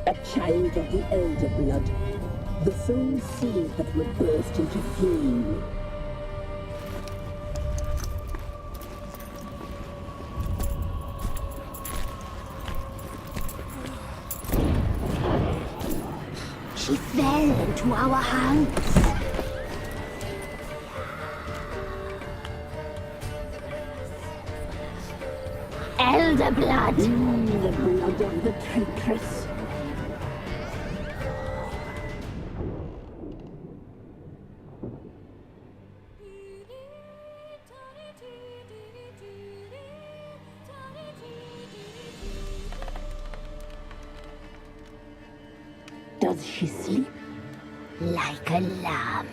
A child of the elder blood. The soul seed that would burst into flame. She fell into our hands. Elder blood. The blood of the traitress. Does she sleep? Like a lamb.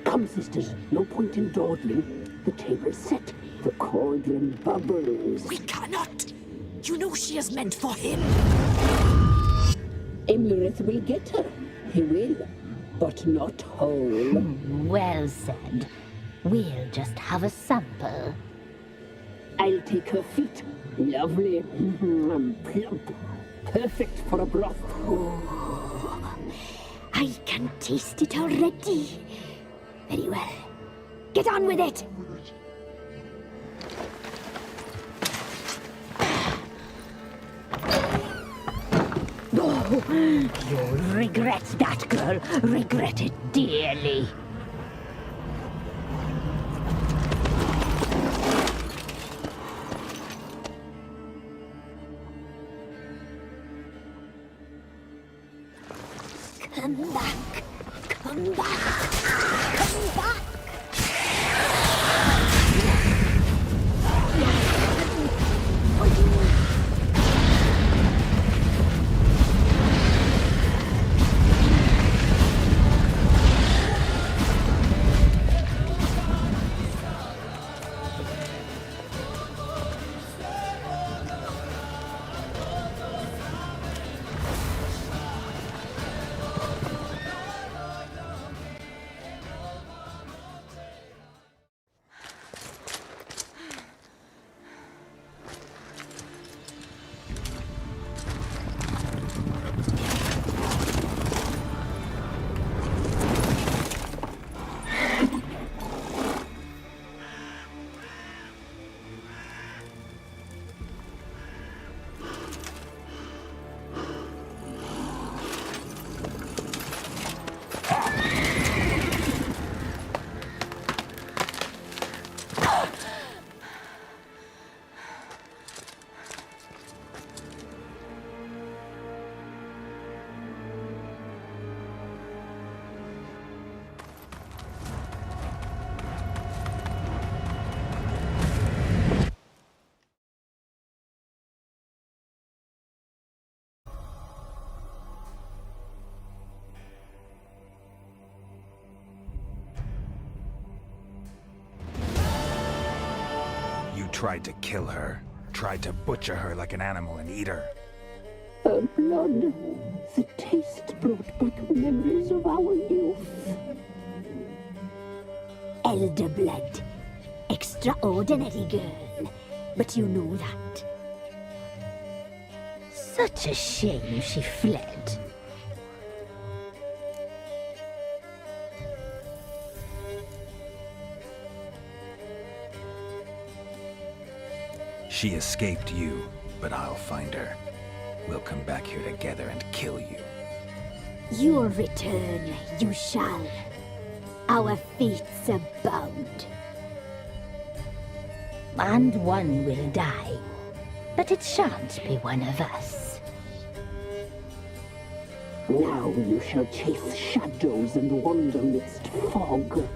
Come, sisters, no point in dawdling. The table's set. The cauldron bubbles. We cannot! You know she is meant for him! Imlerith will get her. He will. But not whole. Well said. We'll just have a sample. I'll take her feet. Lovely. Plump. Perfect for a broth. I can taste it already. Very well. Get on with it! Oh, you'll regret that, girl. Regret it dearly. Come back. Come back. Come back. Tried to kill her. Tried to butcher her like an animal and eat her. Her blood. The taste brought back memories of our youth. Elder blood. Extraordinary girl. But you know that. Such a shame she fled. She escaped you, but I'll find her. We'll come back here together and kill you. You'll return, you shall. Our fates are bound. And one will die, but it shan't be one of us. Now you shall chase shadows and wander midst fog.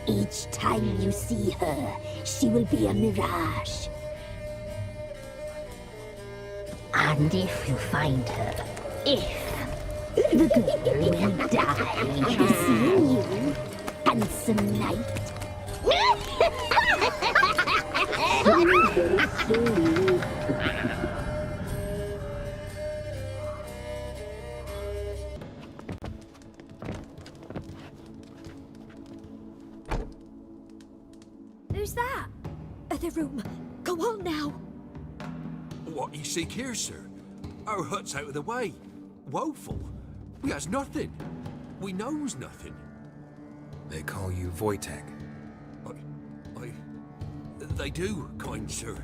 Each time you see her, she will be a mirage. And if you find her, the girl will die. Seeing you, handsome knight. Who's that? Other room. Go on now. What you seek here, sir? Our hut's out of the way. Woeful. We has nothing. We knows nothing. They call you Wojtek. They do, kind sir.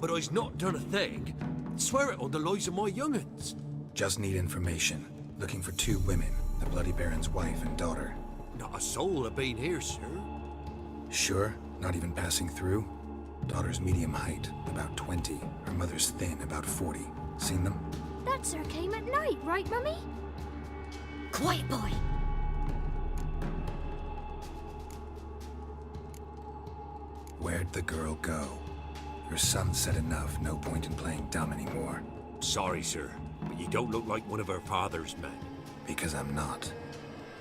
But I's not done a thing. Swear it on the lives of my young'uns. Just need information. Looking for 2 women, the Bloody Baron's wife and daughter. Not a soul have been here, sir. Sure? Not even passing through? Daughter's medium height, about 20. Her mother's thin, about 40. Seen them? That sir came at night, right, Mummy? Quiet, boy. Where'd the girl go? Your son said enough, no point in playing dumb anymore. Sorry, sir, but you don't look like one of her father's men. Because I'm not.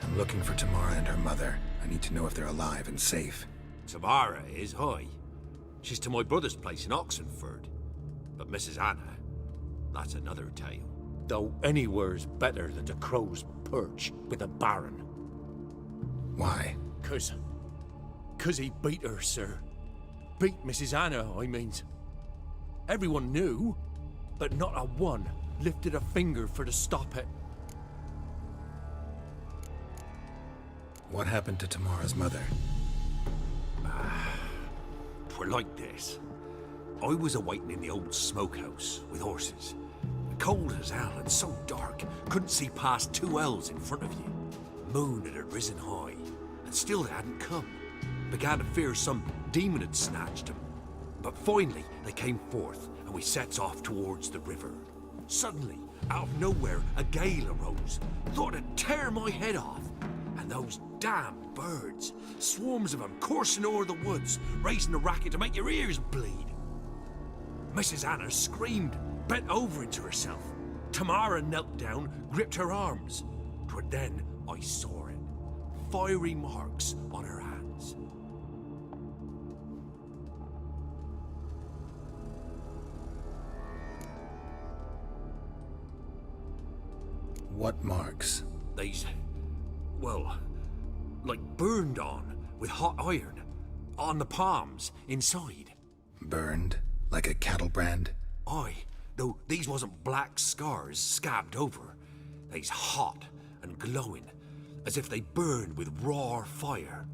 I'm looking for Tamara and her mother. I need to know if they're alive and safe. Tamara is, hi. She's to my brother's place in Oxenford. But Mrs. Anna, that's another tale. Though anywhere's better than the Crow's Perch with a Baron. Why? 'Cause he beat her, sir. Beat Mrs. Anna, I means. Everyone knew, but not a one lifted a finger for to stop it. What happened to Tamara's mother? 'Twere like this. I was awaiting in the old smokehouse with horses. Cold as hell and so dark, couldn't see past 2 ells in front of you. Moon had risen high, and still they hadn't come. Began to fear some demon had snatched them. But finally they came forth, and we sets off towards the river. Suddenly, out of nowhere, a gale arose. Thought it'd tear my head off. And those damn birds, swarms of them coursing o'er the woods, raising a racket to make your ears bleed. Mrs. Anna screamed, bent over into herself. Tamara knelt down, gripped her arms. 'Twere then I saw it. Fiery marks on her hands. What marks? They's, well, like burned on with hot iron. On the palms, inside. Burned? Like a cattle brand? Aye, though these wasn't black scars scabbed over. They's hot and glowing, as if they burned with raw fire.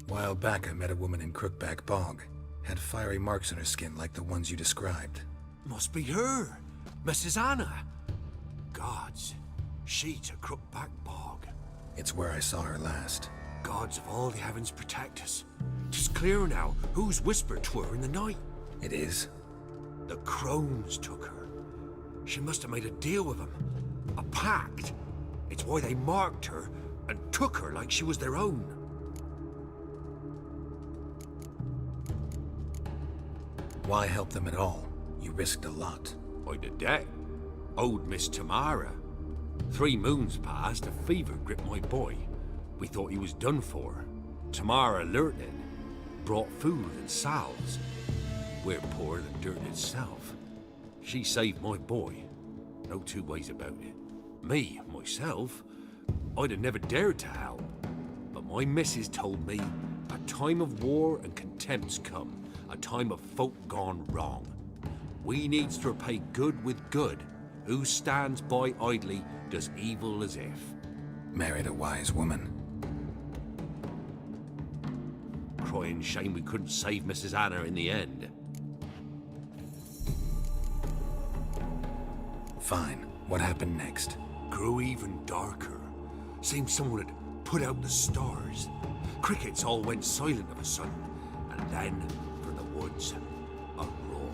While back, I met a woman in Crookback Bog. Had fiery marks on her skin like the ones you described. Must be her, Mrs. Anna. Gods, she to Crookback Bog. It's where I saw her last. Gods of all the heavens protect us. 'Tis clear now whose whisper 'twere in the night. It is? The crones took her. She must have made a deal with them. A pact. It's why they marked her and took her like she was their own. Why help them at all? You risked a lot. I did that. Owed Miss Tamara. 3 moons passed, a fever gripped my boy. We thought he was done for. Tamara alerted, brought food and salves. We're poorer than dirt itself. She saved my boy. No 2 ways about it. Me, myself, I'd have never dared to help. But my missus told me a time of war and contempt's come. A time of folk gone wrong. We needs to repay good with good. Who stands by idly does evil as if. Married a wise woman. Crying shame we couldn't save Mrs. Anna in the end. Fine. What happened next? Grew even darker. Seemed someone had put out the stars. Crickets all went silent of a sudden. And then, from the woods, a roar.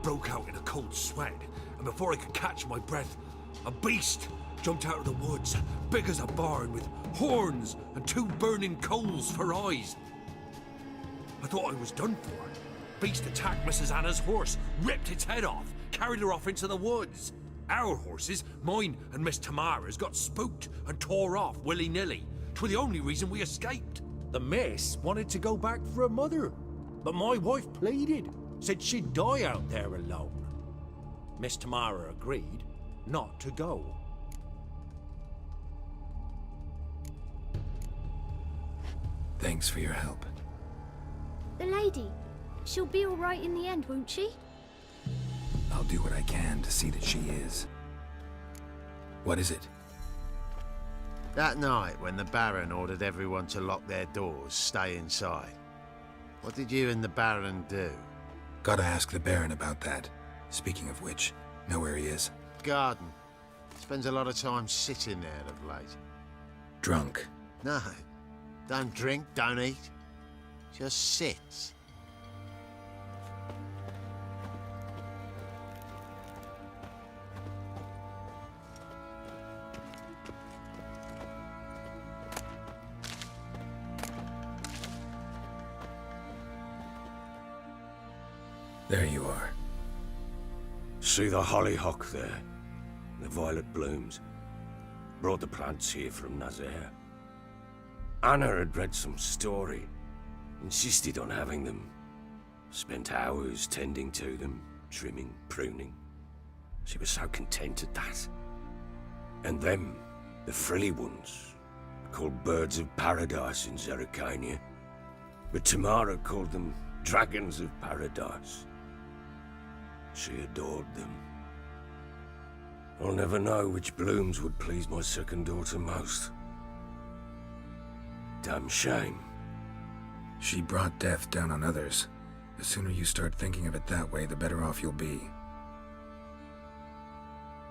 Broke out in a cold sweat, and before I could catch my breath, a beast jumped out of the woods, big as a barn, with horns and 2 burning coals for eyes. I thought I was done for. Beast attacked Mrs. Anna's horse, ripped its head off, carried her off into the woods. Our horses, mine and Miss Tamara's, got spooked and tore off willy-nilly. 'Twere the only reason we escaped. The miss wanted to go back for her mother, but my wife pleaded, said she'd die out there alone. Miss Tamara agreed not to go. Thanks for your help. The lady, she'll be all right in the end, won't she? I'll do what I can to see that she is. What is it? That night, when the Baron ordered everyone to lock their doors, stay inside, what did you and the Baron do? Gotta ask the Baron about that. Speaking of which, know where he is? Garden. Spends a lot of time sitting there of late. Drunk. No. Don't drink, don't eat. Just sits. There you are. See the hollyhock there? The violet blooms. Brought the plants here from Nazaire. Anna had read some story. Insisted on having them. Spent hours tending to them, trimming, pruning. She was so content at that. And them, the frilly ones, called birds of paradise in Zerrikania. But Tamara called them dragons of paradise. She adored them. I'll never know which blooms would please my second daughter most. Damn shame. She brought death down on others. The sooner you start thinking of it that way, the better off you'll be.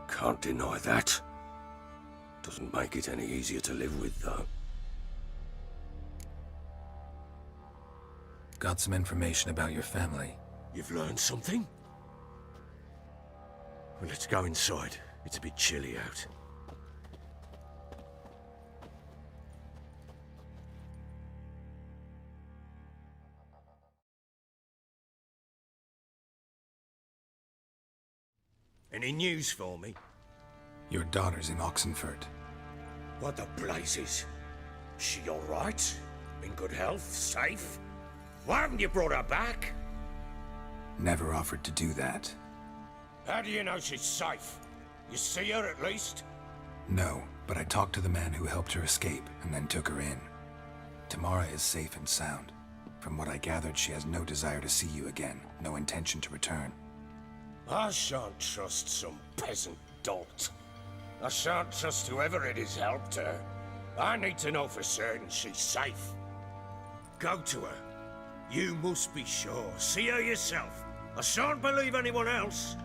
Can't deny that. Doesn't make it any easier to live with, though. Got some information about your family. You've learned something? Well, let's go inside. It's a bit chilly out. Any news for me? Your daughter's in Oxenfurt. What the blazes? She all right? In good health? Safe? Why haven't you brought her back? Never offered to do that. How do you know she's safe? You see her at least? No, but I talked to the man who helped her escape and then took her in. Tamara is safe and sound. From what I gathered, she has no desire to see you again, no intention to return. I shan't trust some peasant dolt. I shan't trust whoever it is helped her. I need to know for certain she's safe. Go to her. You must be sure. See her yourself. I shan't believe anyone else.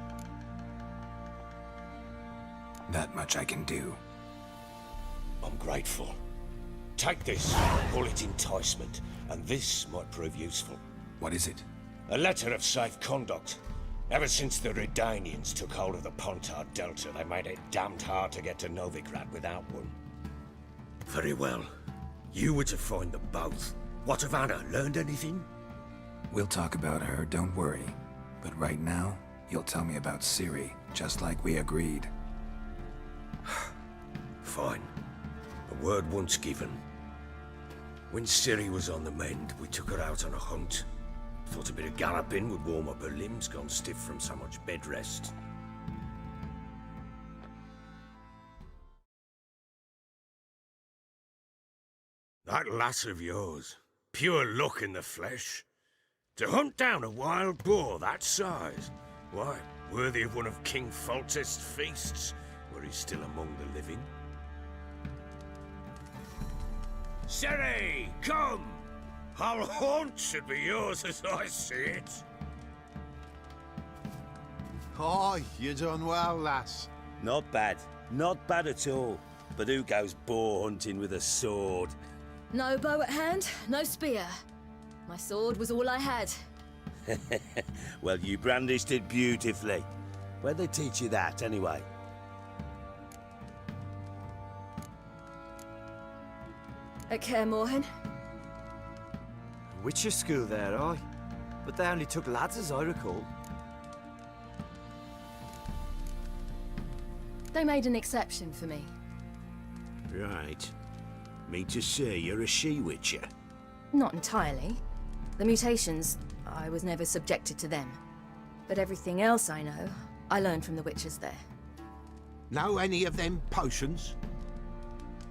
That much I can do. I'm grateful. Take this, call it enticement, and this might prove useful. What is it? A letter of safe conduct. Ever since the Redanians took hold of the Pontard Delta, they made it damned hard to get to Novigrad without one. Very well. You were to find them both. What of Anna? Learned anything? We'll talk about her, don't worry. But right now, you'll tell me about Ciri, just like we agreed. Fine. A word once given. When Ciri was on the mend, we took her out on a hunt. Thought a bit of galloping would warm up her limbs, gone stiff from so much bed rest. That lass of yours, pure luck in the flesh. To hunt down a wild boar that size, why, worthy of one of King Foltest's feasts, were he still among the living. Ciri, come! Our haunt should be yours as I see it. Oh, you done well, lass. Not bad. Not bad at all. But who goes boar hunting with a sword? No bow at hand, no spear. My sword was all I had. Well, you brandished it beautifully. Where'd they teach you that, anyway? At Kaer Morhen. Witcher school there, aye. But they only took lads, as I recall. They made an exception for me. Right. Mean to say you're a she-witcher? Not entirely. The mutations, I was never subjected to them. But everything else I know, I learned from the witches there. Know any of them potions?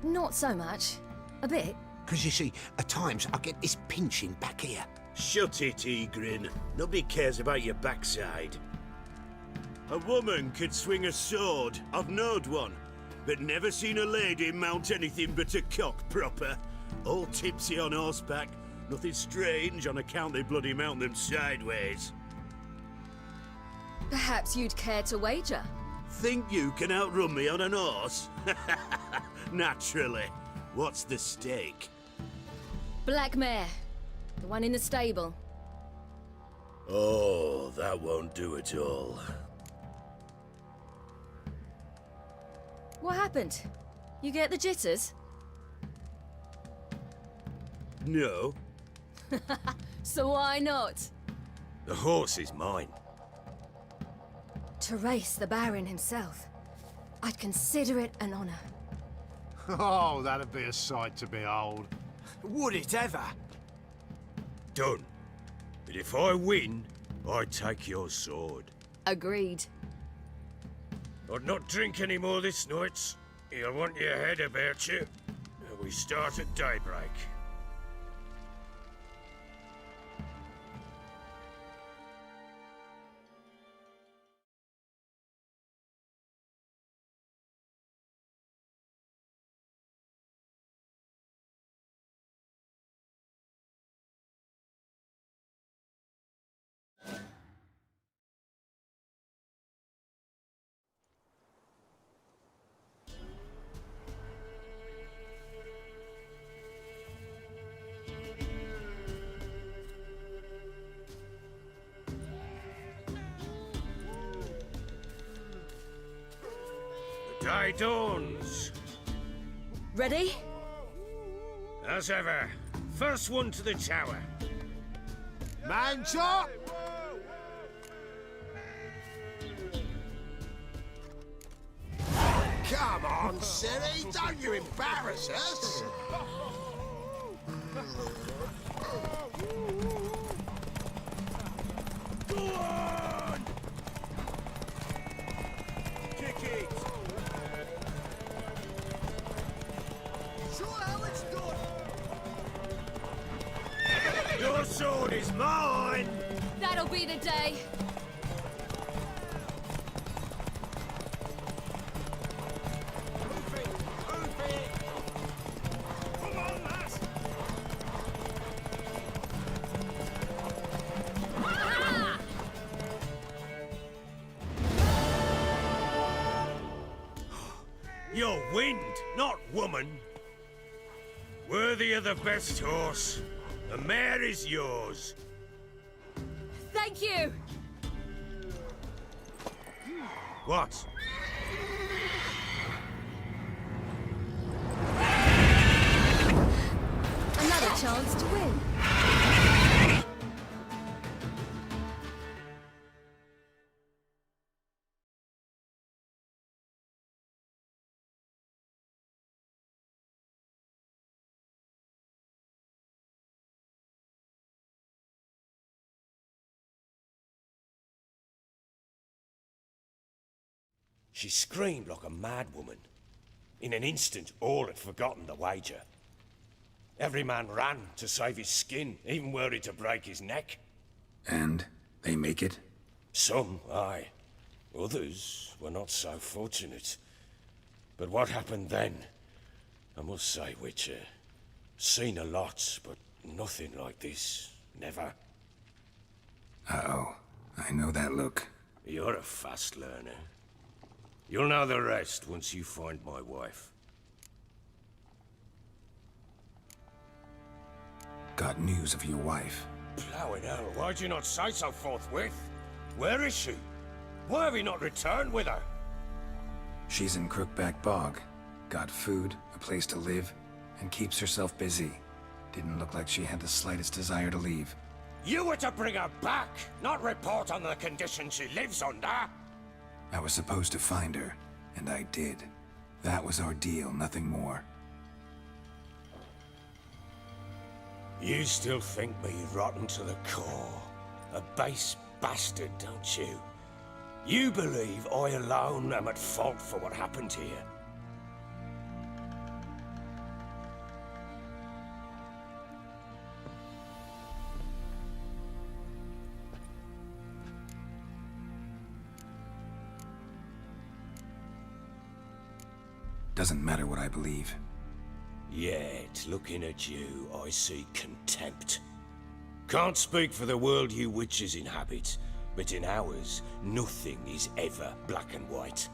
Not so much. A bit. Because you see, at times I get this pinching back here. Shut it, Egrin. Nobody cares about your backside. A woman could swing a sword. I've knowed one. But never seen a lady mount anything but a cock proper. All tipsy on horseback. Nothing strange on account they bloody mount them sideways. Perhaps you'd care to wager? Think you can outrun me on an horse? Naturally. What's the stake? Black mare. The one in the stable. Oh, that won't do at all. What happened? You get the jitters? No. So why not? The horse is mine. To race the Baron himself. I'd consider it an honor. Oh, that'd be a sight to behold. Would it ever? Done. But if I win, I take your sword. Agreed. I'd not drink any more this night. You'll want your head about you. We start at daybreak. The day dawns. Ready? As ever, first one to the tower. Man chop! Come on, silly, don't you embarrass us! Go on! Kick it! Sure how it's done! Your sword is mine! That'll be the day. Come on, lass! You're wind, not woman. Worthy of the best horse. The mare is yours. Thank you! What? Another chance to win. She screamed like a mad woman. In an instant, all had forgotten the wager. Every man ran to save his skin, even worried to break his neck. And they make it? Some, aye. Others were not so fortunate. But what happened then? I must say, Witcher, seen a lot, but nothing like this. Never. Uh-oh. I know that look. You're a fast learner. You'll know the rest once you find my wife. Got news of your wife. Plowing hell, why'd you not say so forthwith? Where is she? Why have you not returned with her? She's in Crookback Bog. Got food, a place to live, and keeps herself busy. Didn't look like she had the slightest desire to leave. You were to bring her back, not report on the conditions she lives under. I was supposed to find her, and I did. That was our deal, nothing more. You still think me rotten to the core. A base bastard, don't you? You believe I alone am at fault for what happened here. Doesn't matter what I believe. Yet, looking at you, I see contempt. Can't speak for the world you witches inhabit, but in ours, nothing is ever black and white.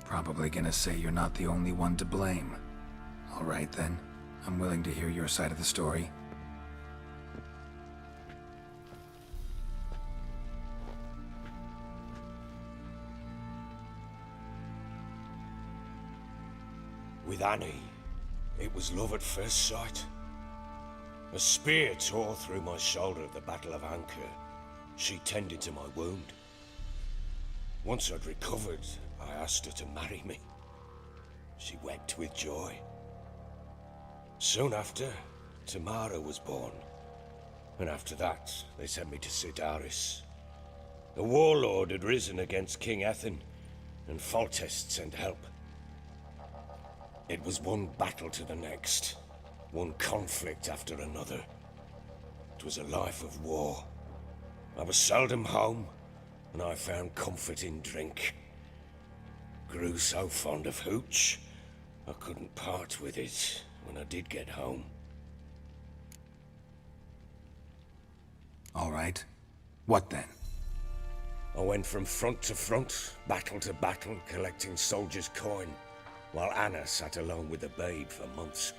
Probably gonna say you're not the only one to blame. All right then, I'm willing to hear your side of the story. With Annie, it was love at first sight. A spear tore through my shoulder at the Battle of Anchor. She tended to my wound. Once I'd recovered, I asked her to marry me. She wept with joy. Soon after, Tamara was born. And after that, they sent me to Sidaris. The warlord had risen against King Ethan, and Foltest sent help. It was one battle to the next, one conflict after another. It was a life of war. I was seldom home, and I found comfort in drink. Grew so fond of hooch, I couldn't part with it when I did get home. All right. What then? I went from front to front, battle to battle, collecting soldiers' coin, while Anna sat alone with the babe for months.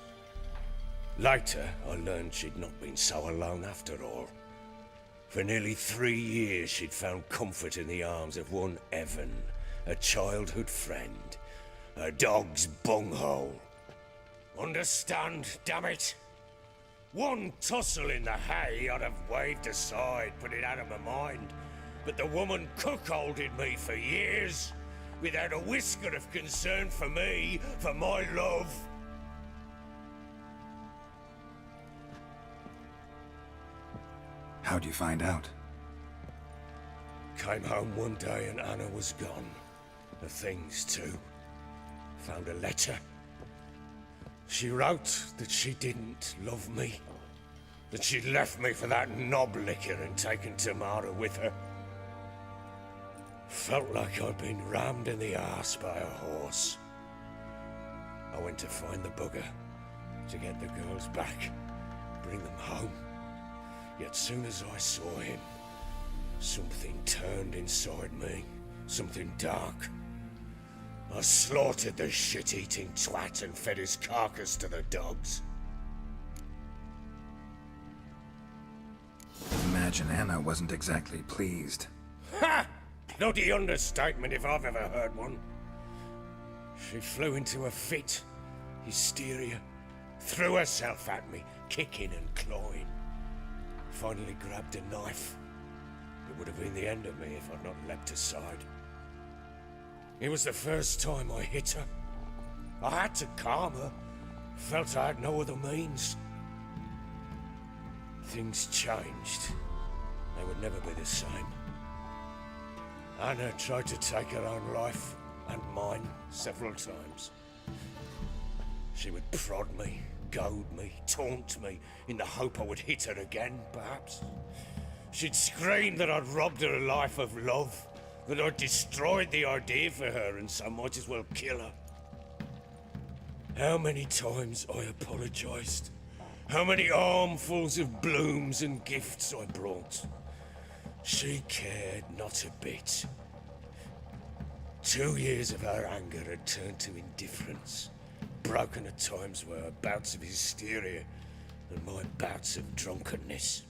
Later, I learned she'd not been so alone after all. For nearly 3 years, she'd found comfort in the arms of one Evan, a childhood friend, a dog's bunghole. Understand, damn it? One tussle in the hay I'd have waved aside, put it out of my mind. But the woman cuckolded me for years, without a whisker of concern for me, for my love. How'd you find out? Came home one day and Anna was gone. The things too. Found a letter. She wrote that she didn't love me. That she'd left me for that knob licker and taken Tamara with her. Felt like I'd been rammed in the arse by a horse. I went to find the bugger, to get the girls back, bring them home. Yet soon as I saw him, something turned inside me, something dark. I slaughtered the shit-eating twat and fed his carcass to the dogs. Imagine Anna wasn't exactly pleased. Ha! Bloody understatement if I've ever heard one. She flew into a fit, hysteria, threw herself at me, kicking and clawing. Finally grabbed a knife. It would have been the end of me if I'd not leapt aside. It was the first time I hit her. I had to calm her. Felt I had no other means. Things changed. They would never be the same. Anna tried to take her own life, and mine, several times. She would prod me, goad me, taunt me, in the hope I would hit her again, perhaps. She'd scream that I'd robbed her life of love, that I'd destroyed the idea for her, and so might as well kill her. How many times I apologized. How many armfuls of blooms and gifts I brought. She cared not a bit. 2 years of her anger had turned to indifference, broken at times were her bouts of hysteria and my bouts of drunkenness.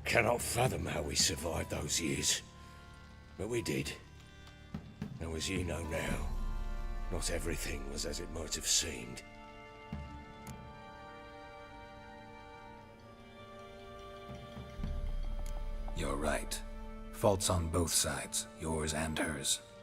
Cannot fathom how we survived those years, but we did. And as you know now, not everything was as it might have seemed. You're right. Faults on both sides, yours and hers.